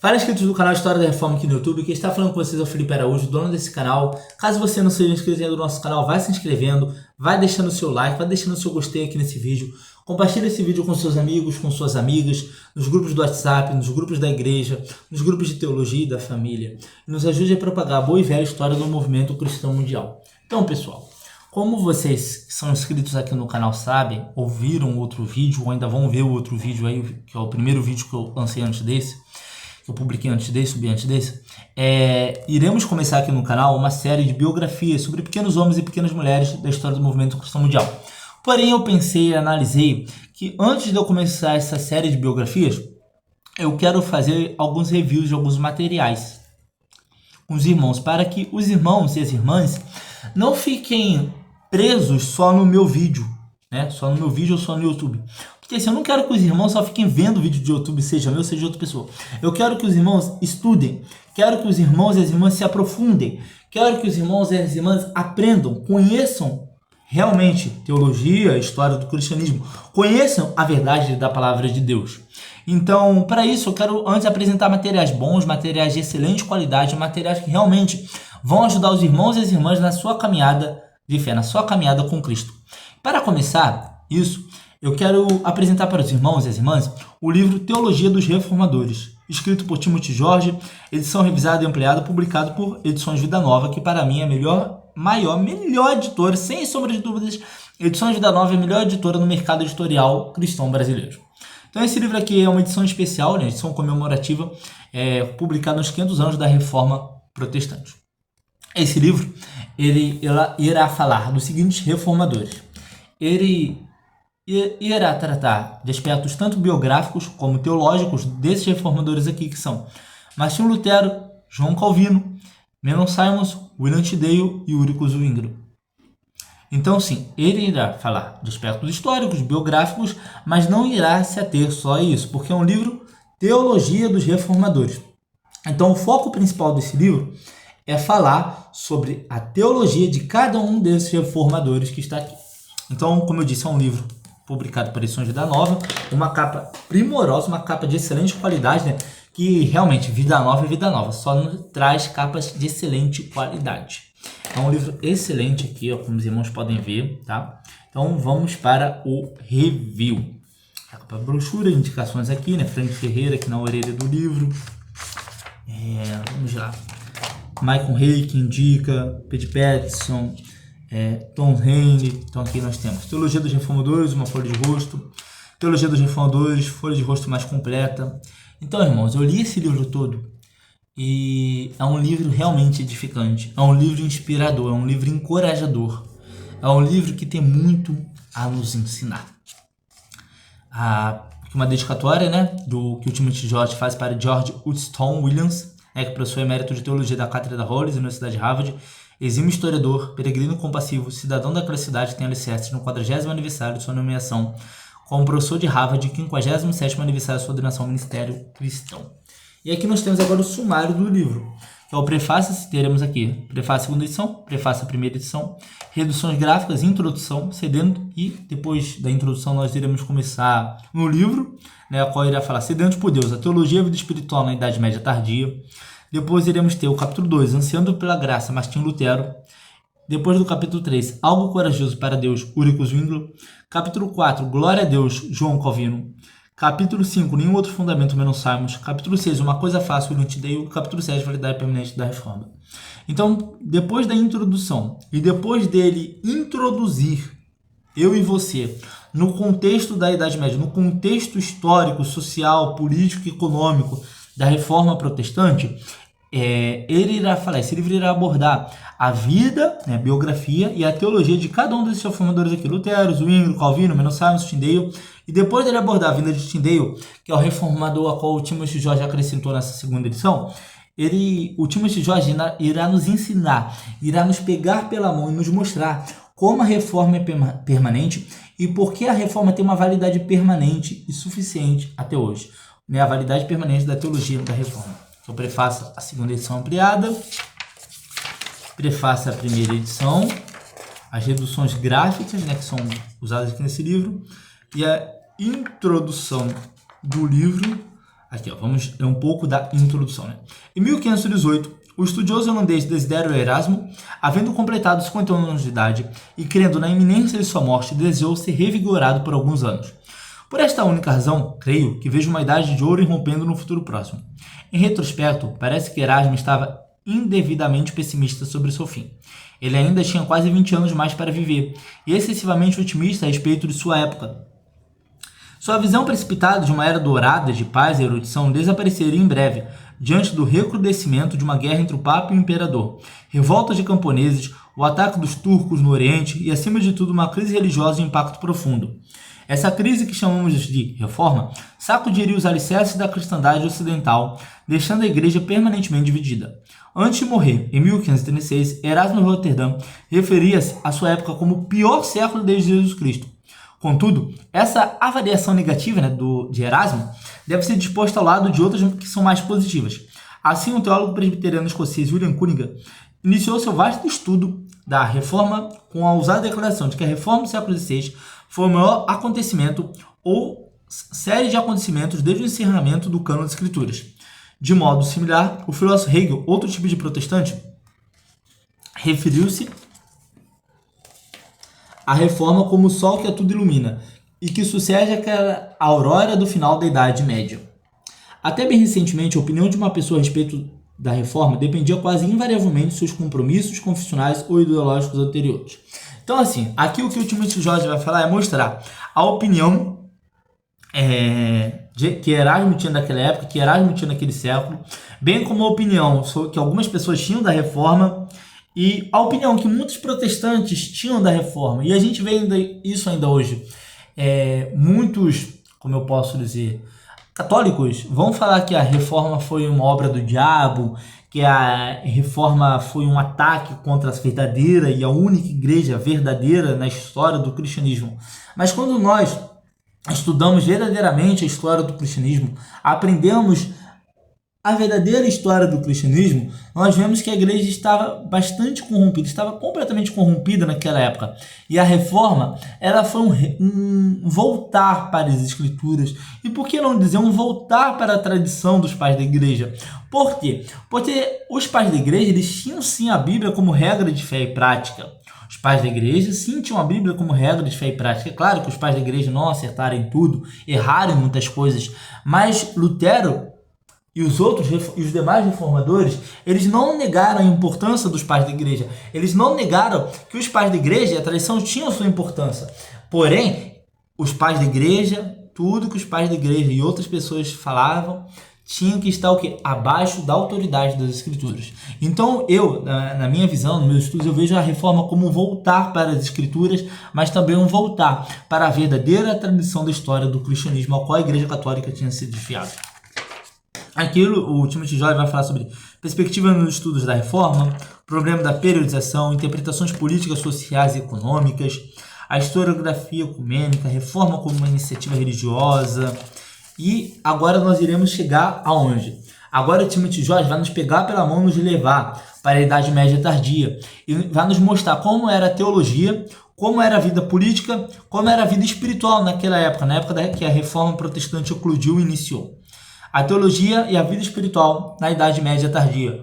Para inscritos do canal História da Reforma aqui no YouTube, quem está falando com vocês é o Felipe Araújo, dono desse canal. Caso você não seja inscrito ainda no nosso canal, vai se inscrevendo, vai deixando o seu like, vai deixando o seu gostei aqui nesse vídeo. Compartilhe esse vídeo com seus amigos, com suas amigas, nos grupos do WhatsApp, nos grupos da igreja, nos grupos de teologia e da família. E nos ajude a propagar a boa e velha história do movimento cristão mundial. Então, pessoal, como vocês que são inscritos aqui no canal sabem, ouviram outro vídeo, ou ainda vão ver o outro vídeo aí, que é o primeiro vídeo que eu lancei antes desse, que eu publiquei antes desse, subi antes desse, iremos começar aqui no canal uma série de biografias sobre pequenos homens e pequenas mulheres da história do movimento cristão mundial. Porém, eu pensei e analisei que antes de eu começar essa série de biografias, eu quero fazer alguns reviews de alguns materiais com os irmãos, para que os irmãos e as irmãs não fiquem presos só no meu vídeo, né? Só no meu vídeo ou só no YouTube. Porque assim, eu não quero que os irmãos só fiquem vendo vídeo de YouTube, seja meu, seja de outra pessoa. Eu quero que os irmãos estudem, quero que os irmãos e as irmãs se aprofundem, quero que os irmãos e as irmãs aprendam, conheçam realmente teologia, história do cristianismo, conheçam a verdade da palavra de Deus. Então, para isso, eu quero antes apresentar materiais bons, materiais de excelente qualidade, materiais que realmente vão ajudar os irmãos e as irmãs na sua caminhada de fé, na sua caminhada com Cristo. Para começar isso, eu quero apresentar para os irmãos e as irmãs o livro Teologia dos Reformadores, escrito por Timothy George, edição revisada e ampliada, publicado por Edições Vida Nova, que para mim é a melhor editora, sem sombra de dúvidas. Edições Vida Nova é a melhor editora no mercado editorial cristão brasileiro. Então esse livro aqui é uma edição especial, né, edição comemorativa, publicada nos 500 anos da Reforma Protestante. Esse livro ele irá falar dos seguintes reformadores. Ele irá tratar de aspectos tanto biográficos como teológicos desses reformadores aqui, que são Martinho Lutero, João Calvino, Menon Simons, William Tyndale e Ulrich Zwingli. Então, sim, ele irá falar de aspectos históricos, biográficos, mas não irá se ater só a isso, porque é um livro Teologia dos Reformadores. Então, o foco principal desse livro é falar sobre a teologia de cada um desses reformadores que está aqui. Então, como eu disse, é um livro publicado por Edições Vida Nova, uma capa primorosa, uma capa de excelente qualidade, né? Que realmente, Vida Nova é Vida Nova, só nos traz capas de excelente qualidade. É um livro excelente aqui, ó, como os irmãos podem ver, tá? Então, vamos para o review. A capa brochura, indicações aqui, né? Frank Ferreira aqui na orelha do livro. Vamos lá. Michael Hay, que indica, Pete Patterson, Tom Henley. Então aqui nós temos Teologia dos Reformadores, uma folha de rosto. Teologia dos Reformadores, folha de rosto mais completa. Então, irmãos, eu li esse livro todo e é um livro realmente edificante, é um livro inspirador, é um livro encorajador, é um livro que tem muito a nos ensinar. Uma dedicatória, né, que o Timothy George faz para George Woodstone Williams, que é professor emérito de teologia da Cátedra Hollis, Universidade de Harvard, exímio historiador, peregrino compassivo, cidadão daquela cidade que tem alicerces no 40º aniversário de sua nomeação como professor de Harvard e 57º aniversário de sua ordenação ao ministério cristão. E aqui nós temos agora o sumário do livro, que é o prefácio, teremos aqui prefácio segunda edição, prefácio primeira edição, reduções gráficas, introdução, sedento, e depois da introdução nós iremos começar no livro, né, a qual irá falar Sedentos por Deus, a teologia e a vida espiritual na Idade Média Tardia. Depois iremos ter o capítulo 2, Ansiando pela Graça, Martinho Lutero. Depois do capítulo 3, Algo Corajoso para Deus, Ulrich Zwingli. Capítulo 4, Glória a Deus, João Calvino. Capítulo 5, Nenhum Outro Fundamento, Menon Simons. Capítulo 6, Uma Coisa Fácil, William Tyndale. Capítulo 7, Validade Permanente da Reforma. Então, depois da introdução e depois dele introduzir eu e você no contexto da Idade Média, no contexto histórico, social, político e econômico da Reforma Protestante, ele irá falar, esse livro irá abordar a vida, né, biografia e a teologia de cada um desses reformadores aqui, Lutero, Zwingli, Calvino, Menon Simons, Tyndale, e depois dele abordar a vida de Tyndale, que é o reformador a qual o Timothy George acrescentou nessa segunda edição, o Timothy George irá nos ensinar, irá nos pegar pela mão e nos mostrar como a reforma é permanente e por que a reforma tem uma validade permanente e suficiente até hoje, né, a validade permanente da teologia da reforma. Então, prefácio a segunda edição ampliada, prefácio a primeira edição, as reduções gráficas, né, que são usadas aqui nesse livro, e a introdução do livro, Aqui, ó, vamos ler um pouco da introdução, né? Em 1518, o estudioso holandês Desidério Erasmo, havendo completado 51 anos de idade e crendo na iminência de sua morte, desejou ser revigorado por alguns anos. Por esta única razão, creio que vejo uma idade de ouro irrompendo no futuro próximo. Em retrospecto, parece que Erasmo estava indevidamente pessimista sobre seu fim. Ele ainda tinha quase 20 anos mais para viver, e excessivamente otimista a respeito de sua época. Sua visão precipitada de uma era dourada de paz e erudição desapareceria em breve, diante do recrudescimento de uma guerra entre o Papa e o Imperador, revoltas de camponeses, o ataque dos turcos no Oriente e, acima de tudo, uma crise religiosa de impacto profundo. Essa crise que chamamos de reforma sacudiria os alicerces da cristandade ocidental, deixando a igreja permanentemente dividida. Antes de morrer, em 1536, Erasmo de Roterdã referia-se à sua época como o pior século desde Jesus Cristo. Contudo, essa avaliação negativa, de Erasmo deve ser disposta ao lado de outras que são mais positivas. Assim, o teólogo presbiteriano escocês William Cunningham iniciou seu vasto estudo da reforma com a ousada declaração de que a reforma do século XVI foi o maior acontecimento ou série de acontecimentos desde o encerramento do cânon das escrituras. De modo similar, o filósofo Hegel, outro tipo de protestante, referiu-se à reforma como o sol que a tudo ilumina e que sucede àquela aurora do final da Idade Média. Até bem recentemente, a opinião de uma pessoa a respeito da reforma dependia quase invariavelmente de seus compromissos confessionais ou ideológicos anteriores. Então, assim, aqui o que o Timothy Jorge vai falar é mostrar a opinião que Erasmo tinha naquela época, que Erasmo tinha naquele século, bem como a opinião que algumas pessoas tinham da reforma e a opinião que muitos protestantes tinham da reforma. E a gente vê isso ainda hoje. Muitos, como eu posso dizer, católicos vão falar que a reforma foi uma obra do diabo, que a reforma foi um ataque contra a verdadeira e a única igreja verdadeira na história do cristianismo. Mas quando nós estudamos verdadeiramente a história do cristianismo, aprendemos a verdadeira história do cristianismo, nós vemos que a igreja estava bastante corrompida, estava completamente corrompida naquela época. E a reforma, ela foi um voltar para as escrituras. E por que não dizer um voltar para a tradição dos pais da igreja? Por quê? Porque os pais da igreja, eles tinham sim a Bíblia como regra de fé e prática. Os pais da igreja sim tinham a Bíblia como regra de fé e prática. É claro que os pais da igreja não acertaram em tudo, erraram em muitas coisas, mas Lutero e os demais reformadores, eles não negaram a importância dos pais da igreja. Eles não negaram que os pais da igreja e a tradição tinham sua importância. Porém, os pais da igreja, tudo que os pais da igreja e outras pessoas falavam, tinha que estar o quê? Abaixo da autoridade das escrituras. Então, na minha visão, nos meus estudos, eu vejo a reforma como um voltar para as escrituras, mas também um voltar para a verdadeira tradição da história do cristianismo, ao qual a igreja católica tinha sido desfiada. O Timothy Jorge vai falar sobre perspectiva nos estudos da reforma, problema da periodização, interpretações políticas, sociais e econômicas, a historiografia ecumênica, reforma como uma iniciativa religiosa. E agora nós iremos chegar aonde? Agora o Timothy Jorge vai nos pegar pela mão e nos levar para a Idade Média Tardia e vai nos mostrar como era a teologia, como era a vida política, como era a vida espiritual naquela época, na época que a reforma protestante eclodiu e iniciou. A teologia e a vida espiritual na Idade Média Tardia.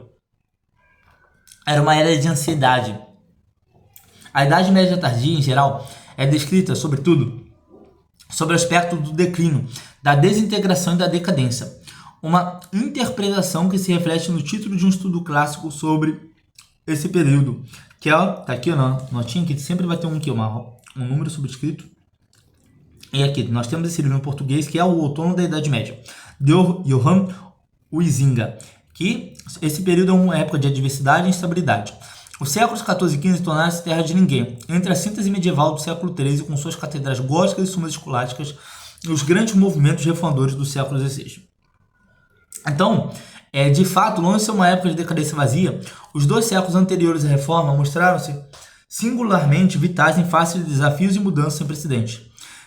Era uma era de ansiedade. A Idade Média Tardia, em geral, é descrita, sobretudo, sobre o aspecto do declínio, da desintegração e da decadência. Uma interpretação que se reflete no título de um estudo clássico sobre esse período, que tá aqui na notinha, que sempre vai ter um número subscrito. E aqui, nós temos esse livro em português, que é o Outono da Idade Média, de Johann Huizinga, que esse período é uma época de adversidade e instabilidade. Os séculos XIV e XV tornaram-se terra de ninguém, entre a síntese medieval do século XIII, com suas catedrais góticas e sumas escolásticas, e os grandes movimentos reformadores do século XVI. Então, de fato, longe de ser uma época de decadência vazia, os 2 séculos anteriores à reforma mostraram-se singularmente vitais em face de desafios e mudanças sem precedentes.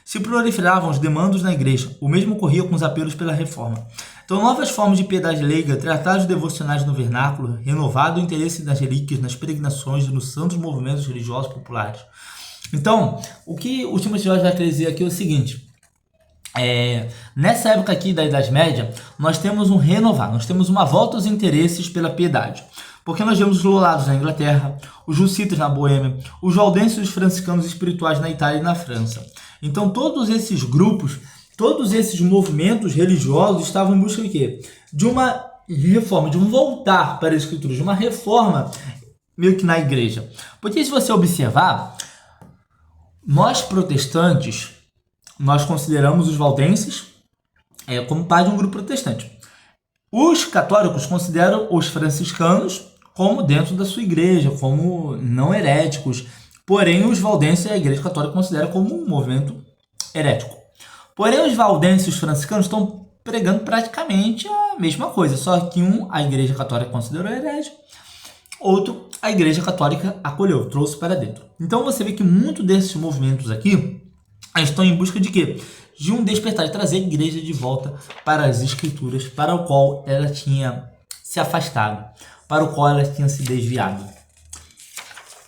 Se proliferavam os demandos na igreja, o mesmo ocorria com os apelos pela reforma. Então, novas formas de piedade leiga, tratados devocionais no vernáculo, renovado o interesse nas relíquias, nas peregrinações e nos santos movimentos religiosos populares. Então, o que o Timothy Jorge vai querer dizer aqui é o seguinte: Nessa época aqui da Idade Média, nós temos um renovar, nós temos uma volta aos interesses pela piedade. Porque nós vemos os lolados na Inglaterra, os jussitas na Boêmia, os valdenses e os franciscanos espirituais na Itália e na França. Então todos esses grupos, todos esses movimentos religiosos estavam em busca de quê? De uma reforma, de um voltar para as escrituras, de uma reforma meio que na igreja. Porque se você observar, nós protestantes, nós consideramos os valdenses como parte de um grupo protestante. Os católicos consideram os franciscanos como dentro da sua igreja, como não heréticos. Porém, os valdenses a igreja católica considera como um movimento herético. Porém, os valdenses e os franciscanos estão pregando praticamente a mesma coisa, só que um a igreja católica considerou herético, outro a igreja católica acolheu, trouxe para dentro. Então você vê que muitos desses movimentos aqui estão em busca de quê? De um despertar, de trazer a igreja de volta para as escrituras, para o qual ela tinha se afastado, para o qual ela tinha se desviado.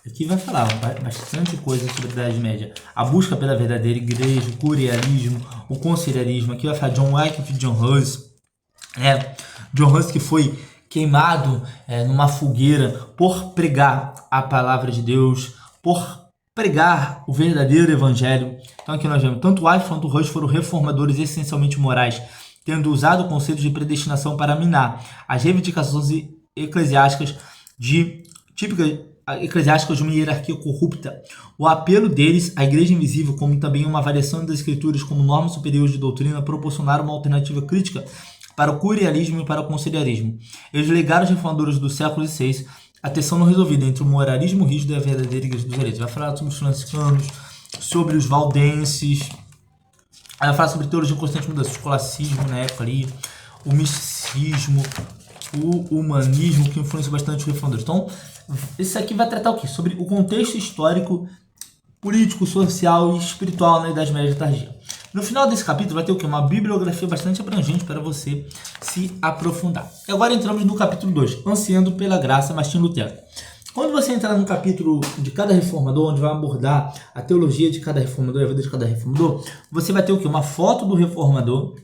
Aqui vai falar bastante coisa sobre a Idade Média. A busca pela verdadeira igreja, o curialismo, o conciliarismo. Aqui vai falar John Wycliffe e John Hus. John Hus que foi queimado numa fogueira por pregar a palavra de Deus, por pregar o verdadeiro evangelho. Então aqui nós vemos, tanto Wycliffe quanto Hus foram reformadores essencialmente morais, tendo usado o conceito de predestinação para minar as reivindicações eclesiásticas típicas de uma hierarquia corrupta. O apelo deles à igreja invisível, como também uma avaliação das escrituras como norma superior de doutrina, proporcionaram uma alternativa crítica para o curialismo e para o conciliarismo. Eles legaram aos reformadores do século XVI a tensão não resolvida entre o moralismo rígido e a verdadeira igreja dos hereges. Vai falar sobre os franciscanos, sobre os valdenses, vai falar sobre teologia em constante mudança, o escolacismo na época ali, o misticismo, o humanismo, que influencia bastante os reformadores. Então, isso aqui vai tratar o quê? Sobre o contexto histórico, político, social e espiritual na Idade Média tardia. No final desse capítulo vai ter o quê? Uma bibliografia bastante abrangente para você se aprofundar. E agora entramos no capítulo 2, Ansiando pela Graça, Martinho Lutero. Quando você entrar no capítulo de cada reformador, onde vai abordar a teologia de cada reformador e a vida de cada reformador, você vai ter o quê? Uma foto do reformador,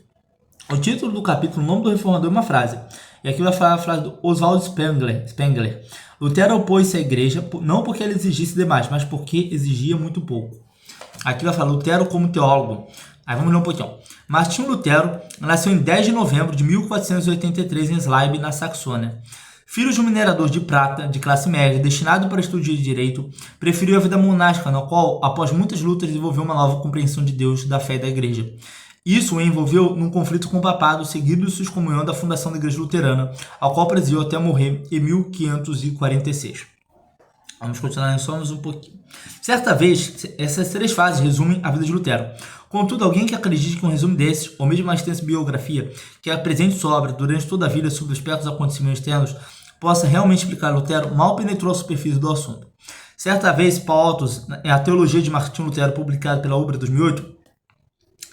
o título do capítulo, o nome do reformador e uma frase. E aqui vai falar a frase do Oswald Spengler. Lutero opôs-se à igreja, não porque ele exigisse demais, mas porque exigia muito pouco. Aqui vai falar Lutero como teólogo. Aí vamos ler um pouquinho. Martinho Lutero nasceu em 10 de novembro de 1483 em Sleib, na Saxônia. Filho de um minerador de prata, de classe média, destinado para estudo de direito, preferiu a vida monástica, na qual, após muitas lutas, desenvolveu uma nova compreensão de Deus, da fé e da igreja. Isso o envolveu num conflito com o papado, seguido de sua excomunhão da fundação da igreja luterana, ao qual presidiu até morrer em 1546. Vamos continuar só mais um pouquinho. Certa vez, essas 3 fases resumem a vida de Lutero. Contudo, alguém que acredite que um resumo desses, ou mesmo uma extensa biografia, que apresente sua obra durante toda a vida sobre aspectos dos acontecimentos externos, possa realmente explicar Lutero, mal penetrou a superfície do assunto. Certa vez, Paul Ottos, em A Teologia de Martinho Lutero, publicada pela Ubra 2008,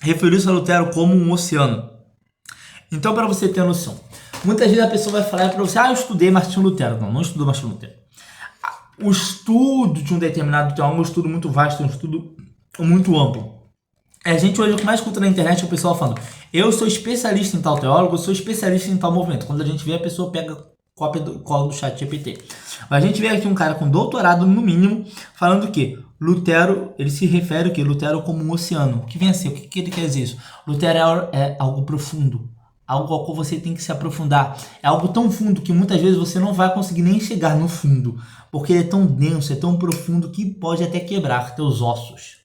referiu-se a Lutero como um oceano. Então, para você ter noção, muitas vezes a pessoa vai falar para você, eu estudei Martinho Lutero. Não estudou Martinho Lutero. O estudo de um determinado teólogo é um estudo muito vasto, é um estudo muito amplo. A gente hoje mais escuta na internet o pessoal falando, eu sou especialista em tal teólogo, eu sou especialista em tal movimento. Quando a gente vê, a pessoa pega cópia do colo do chat GPT. A gente vê aqui um cara com doutorado no mínimo, falando que Lutero, ele se refere ao que? Lutero como um oceano. O que vem a ser? O que ele quer dizer isso? Lutero é algo profundo, algo ao qual você tem que se aprofundar. É algo tão fundo que muitas vezes você não vai conseguir nem chegar no fundo, porque ele é tão denso, é tão profundo que pode até quebrar teus ossos.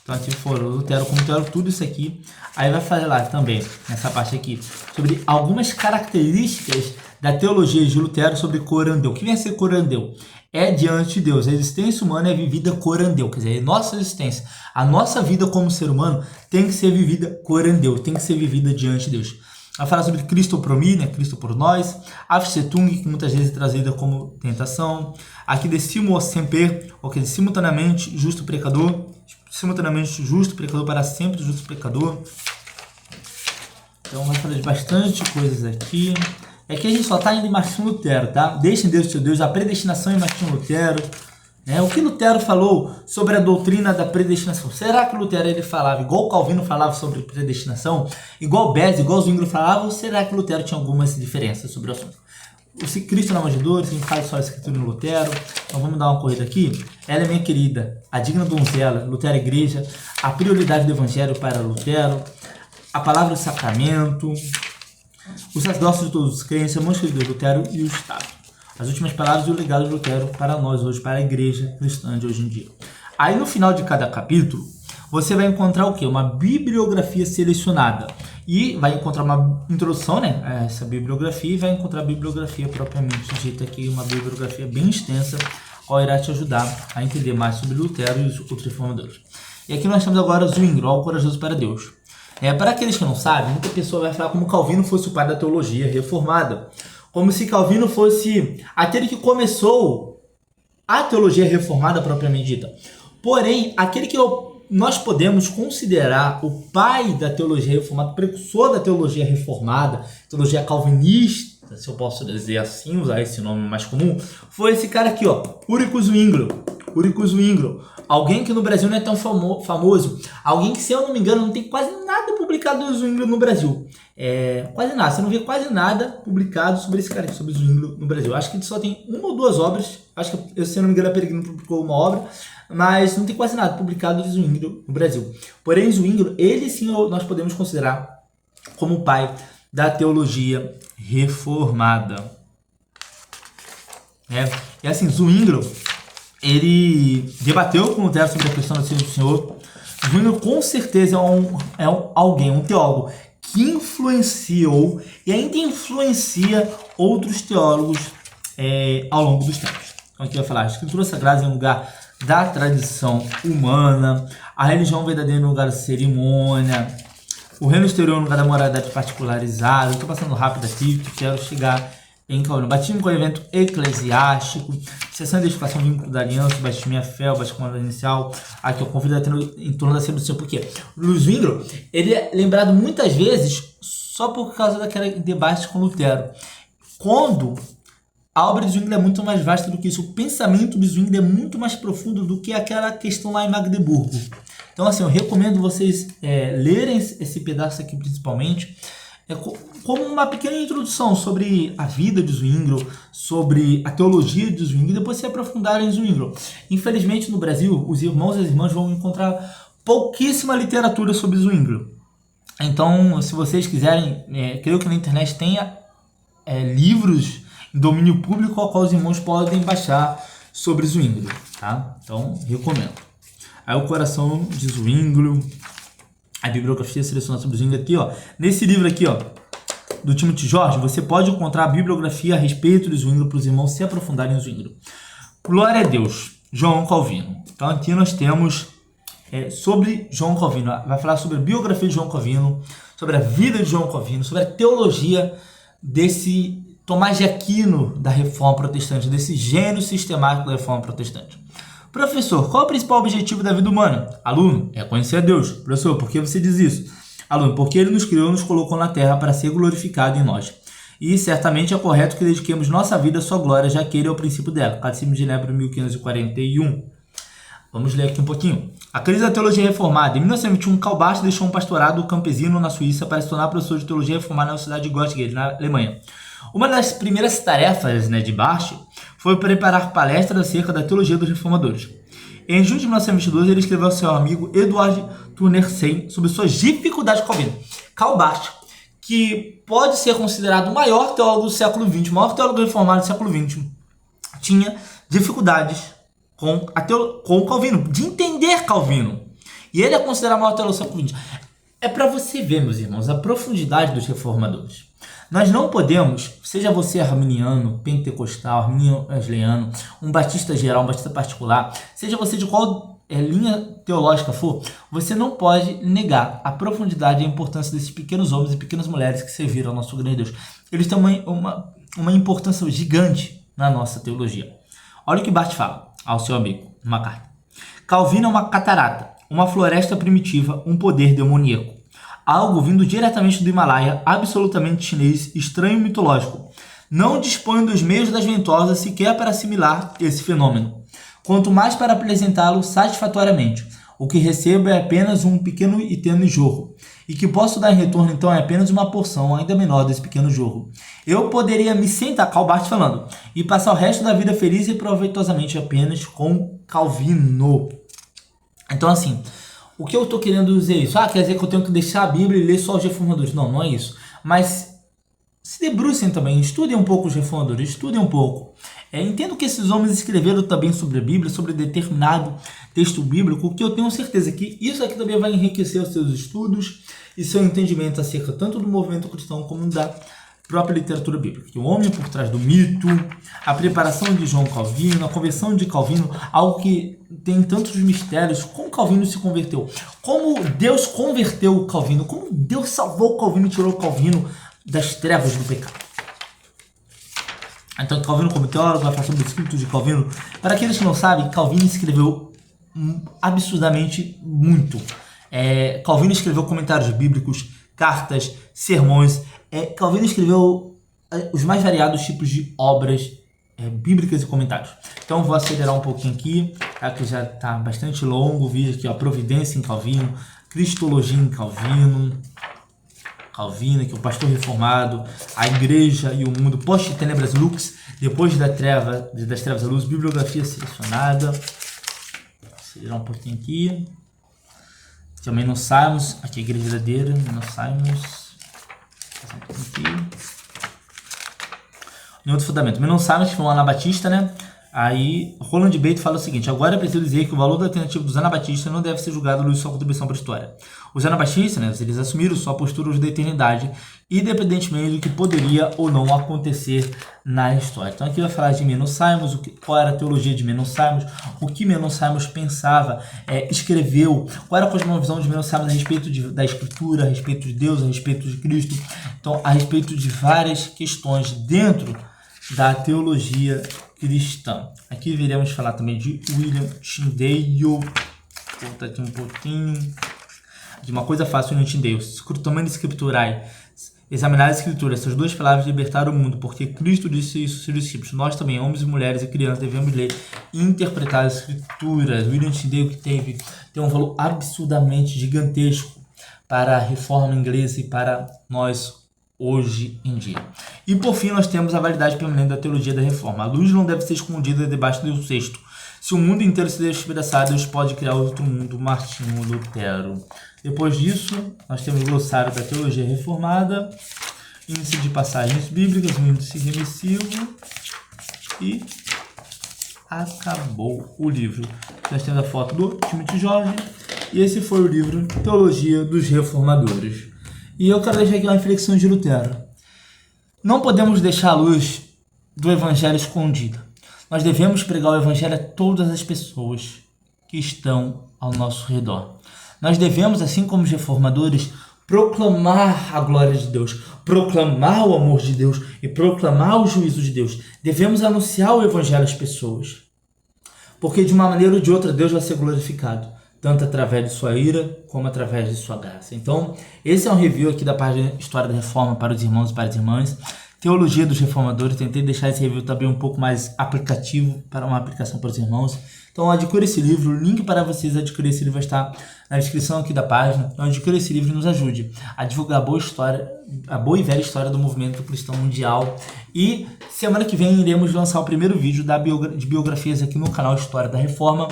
Então aqui foram Lutero como teólogo, tudo isso aqui. Aí vai falar lá também, nessa parte aqui, sobre algumas características da teologia de Lutero sobre corandeu. O que vem a ser corandeu? É diante de Deus. A existência humana é vivida corandeu. Quer dizer, a nossa existência, a nossa vida como ser humano tem que ser vivida corandeu, tem que ser vivida diante de Deus. Vai falar sobre Cristo pro me, né? Cristo por nós. Afsetung, que muitas vezes é trazida como tentação. Aqui decimo semper, ou que simultaneamente justo pecador. Simultaneamente justo pecador para sempre, justo pecador. Então vai falar de bastante coisas aqui. Aqui a gente só está indo em Martinho Lutero, tá? Deixa em Deus o seu Deus, a predestinação em Martinho Lutero. O que Lutero falou sobre a doutrina da predestinação? Será que Lutero ele falava igual Calvino falava sobre predestinação? Igual Beza, igual Zwingli falava? Ou será que Lutero tinha algumas diferenças sobre o assunto? O Cristo na Manjedoura, a gente faz só a escritura em Lutero. Então vamos dar uma corrida aqui. Ela é minha querida, a digna donzela, Lutero Igreja, a prioridade do Evangelho para Lutero, a palavra do sacramento, o sacerdócio de todos os crentes, a mosca de Deus, Lutero e o Estado. As últimas palavras e o legado de Lutero para nós hoje, para a igreja cristã de hoje em dia. Aí no final de cada capítulo, você vai encontrar o quê? Uma bibliografia selecionada. E vai encontrar uma introdução, né, a essa bibliografia, e vai encontrar a bibliografia propriamente dita aqui, uma bibliografia bem extensa, qual irá te ajudar a entender mais sobre Lutero e os outros reformadores. E aqui nós temos agora Zwingli, o corajoso para Deus. Para aqueles que não sabem, muita pessoa vai falar como Calvino fosse o pai da teologia reformada. Como se Calvino fosse aquele que começou a teologia reformada propriamente dita. Porém, aquele que nós podemos considerar o pai da teologia reformada, precursor da teologia reformada, teologia calvinista, se eu posso dizer assim, usar esse nome mais comum, foi esse cara aqui, Ulrico Zwingli. Ulrico Zwingli. Alguém que no Brasil não é tão famoso. Alguém que, se eu não me engano, não tem quase nada publicado do Zwingli no Brasil. Quase nada. Você não vê quase nada publicado sobre esse cara aqui, sobre o Zwingli no Brasil. Acho que ele só tem uma ou duas obras. Acho que, se eu não me engano, a Peregrino publicou uma obra. Mas não tem quase nada publicado de Zwingli no Brasil. Porém, Zwingli, ele sim nós podemos considerar como o pai da teologia reformada. E assim, Zwingli, ele debateu com Lutero sobre a questão da ciência do Senhor. Zwingli com certeza alguém, um teólogo, que influenciou e ainda influencia outros teólogos ao longo dos tempos. Então aqui vai falar, a Escritura Sagrada é um lugar da tradição humana, a religião verdadeira é um lugar da cerimônia, o reino exterior é um lugar da moralidade particularizada. Eu estou passando rápido aqui, porque quero chegar em Calvino. Batismo com o evento eclesiástico, sessão de edificação, vínculo da aliança, batismo a fé, o batismo inicial. Aqui eu convido a ter em torno da ceia do Senhor. Por quê? O Zwingli, ele é lembrado muitas vezes só por causa daquele debate com Lutero. Quando a obra de Zwingli é muito mais vasta do que isso, o pensamento de Zwingli é muito mais profundo do que aquela questão lá em Magdeburgo. Então, assim, eu recomendo vocês lerem esse pedaço aqui principalmente, como uma pequena introdução sobre a vida de Zwingli, sobre a teologia de Zwingli, e depois se aprofundarem em Zwingli. Infelizmente, no Brasil, os irmãos e as irmãs vão encontrar pouquíssima literatura sobre Zwingli. Então, se vocês quiserem, creio que na internet tenha livros em domínio público ao qual os irmãos podem baixar sobre Zwingli, tá? Então, recomendo. Aí o coração de Zwingli, a bibliografia selecionada sobre Zwingli aqui, nesse livro aqui, do Timothy George, você pode encontrar a bibliografia a respeito de Zwingli para os irmãos se aprofundarem em Zwingli. Glória a Deus, João Calvino. Então aqui nós temos sobre João Calvino, vai falar sobre a biografia de João Calvino, sobre a vida de João Calvino, sobre a teologia desse Tomás de Aquino da Reforma Protestante, desse gênio sistemático da Reforma Protestante. Professor, qual é o principal objetivo da vida humana? Aluno, é conhecer a Deus. Professor, por que você diz isso? Aluno, porque Ele nos criou e nos colocou na terra para ser glorificado em nós. E certamente é correto que dediquemos nossa vida à sua glória, já que Ele é o princípio dela. Catecismo de Genebra, 1541. Vamos ler aqui um pouquinho. A crise da teologia reformada. Em 1921, Karl Barth deixou um pastorado campesino na Suíça para se tornar professor de teologia reformada na cidade de Göttingen, na Alemanha. Uma das primeiras tarefas de Barth foi preparar palestras acerca da teologia dos reformadores. Em junho de 1922, ele escreveu ao seu amigo Eduard Turnersein sobre suas dificuldades com Calvino. Karl Barth, que pode ser considerado o maior teólogo do século XX, o maior teólogo reformado do século XX, tinha dificuldades com Calvino, de entender Calvino. E ele é considerado o maior teólogo do século XX. É para você ver, meus irmãos, a profundidade dos reformadores. Nós não podemos, seja você arminiano, pentecostal, arminiano wesleyano, um batista geral, um batista particular, seja você de qual linha teológica for, você não pode negar a profundidade e a importância desses pequenos homens e pequenas mulheres que serviram ao nosso grande Deus. Eles têm uma importância gigante na nossa teologia. Olha o que Barth fala ao seu amigo, numa carta. Calvino é uma catarata, uma floresta primitiva, um poder demoníaco. Algo vindo diretamente do Himalaia, absolutamente chinês, estranho e mitológico. Não dispõe dos meios das ventosas sequer para assimilar esse fenômeno. quanto mais para apresentá-lo satisfatoriamente. O que recebo é apenas um pequeno e tênue jorro, e que posso dar em retorno então é apenas uma porção ainda menor desse pequeno jorro. Eu poderia me sentar, Calbart falando, e passar o resto da vida feliz e proveitosamente apenas com Calvino. Então assim, o que eu estou querendo dizer isso? Quer dizer que eu tenho que deixar a Bíblia e ler só os reformadores. Não, não é isso. Mas se debrucem também, estudem um pouco os reformadores, estudem um pouco. Entendo que esses homens escreveram também sobre a Bíblia, sobre determinado texto bíblico, que eu tenho certeza que isso aqui também vai enriquecer os seus estudos e seu entendimento acerca tanto do movimento cristão como da própria literatura bíblica. O homem por trás do mito, a preparação de João Calvino, a conversão de Calvino, algo que tem tantos mistérios, como Calvino se converteu, como Deus converteu Calvino, como Deus salvou Calvino e tirou Calvino das trevas do pecado. Então, Calvino, como teólogo, vai falar sobre o espírito de Calvino. Para aqueles que não sabem, Calvino escreveu absurdamente muito. Calvino escreveu comentários bíblicos, cartas, sermões. Calvino escreveu os mais variados tipos de obras bíblicas e comentários. Então, vou acelerar um pouquinho aqui, que já está bastante longo o vídeo aqui, ó, Providência em Calvino, Cristologia em Calvino, que é o pastor reformado, a igreja e o mundo pós-tenebras lux, depois das trevas à luz, bibliografia selecionada. Vou acelerar um pouquinho aqui. Também não saímos, aqui a igreja verdadeira, não saímos. Em outro fundamento, não saímos que foi um anabatista, né? Aí, Roland Bates fala o seguinte: agora é preciso dizer que o valor da alternativa dos anabatistas não deve ser julgado à luz de sua contribuição para a história. Os anabatistas, né, eles assumiram sua postura da eternidade, independentemente do que poderia ou não acontecer na história. Então aqui vai falar de Menno Simons, qual era a teologia de Menno Simons, o que Menno Simons pensava, escreveu, qual era a cosmovisão de Menno Simons a respeito da Escritura, a respeito de Deus, a respeito de Cristo, então a respeito de várias questões dentro da teologia cristã. Aqui viremos falar também de William Tyndale. Vou voltar aqui um pouquinho. De uma coisa fácil, William Tyndale. Scrutamani Scripturae. Examinar a Escritura. Essas duas palavras libertaram o mundo, porque Cristo disse isso aos seus discípulos. Nós também, homens e mulheres e crianças, devemos ler e interpretar as Escrituras. William Tyndale que tem um valor absurdamente gigantesco para a reforma inglesa e para nós hoje em dia. E por fim nós temos a validade permanente da teologia da reforma. A luz não deve ser escondida debaixo do cesto. Se o mundo inteiro se despedaçar, Deus pode criar outro mundo. Martinho Lutero. Depois disso, nós temos o glossário da teologia reformada, índice de passagens bíblicas, um índice remissivo e acabou o livro. Nós temos a foto do Timothy Jorge e esse foi o livro Teologia dos Reformadores. E eu quero deixar aqui uma reflexão de Lutero. Não podemos deixar a luz do Evangelho escondida. Nós devemos pregar o Evangelho a todas as pessoas que estão ao nosso redor. Nós devemos, assim como os reformadores, proclamar a glória de Deus, proclamar o amor de Deus e proclamar o juízo de Deus. Devemos anunciar o Evangelho às pessoas. Porque de uma maneira ou de outra Deus vai ser glorificado, tanto através de sua ira, como através de sua graça. Então, esse é um review aqui da página História da Reforma para os irmãos e para as irmãs. Teologia dos Reformadores. Tentei deixar esse review também um pouco mais aplicativo, para uma aplicação para os irmãos. Então, adquira esse livro. O link para vocês adquirir esse livro vai estar na descrição aqui da página. Então, adquira esse livro e nos ajude a divulgar a boa e velha história do movimento cristão mundial. E semana que vem iremos lançar o primeiro vídeo de biografias aqui no canal História da Reforma.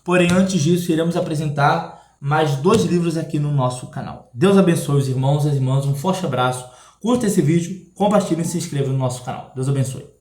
Porém, antes disso, iremos apresentar mais 2 livros aqui no nosso canal. Deus abençoe os irmãos e as irmãs. Um forte abraço. Curta esse vídeo, compartilhe e se inscreva no nosso canal. Deus abençoe.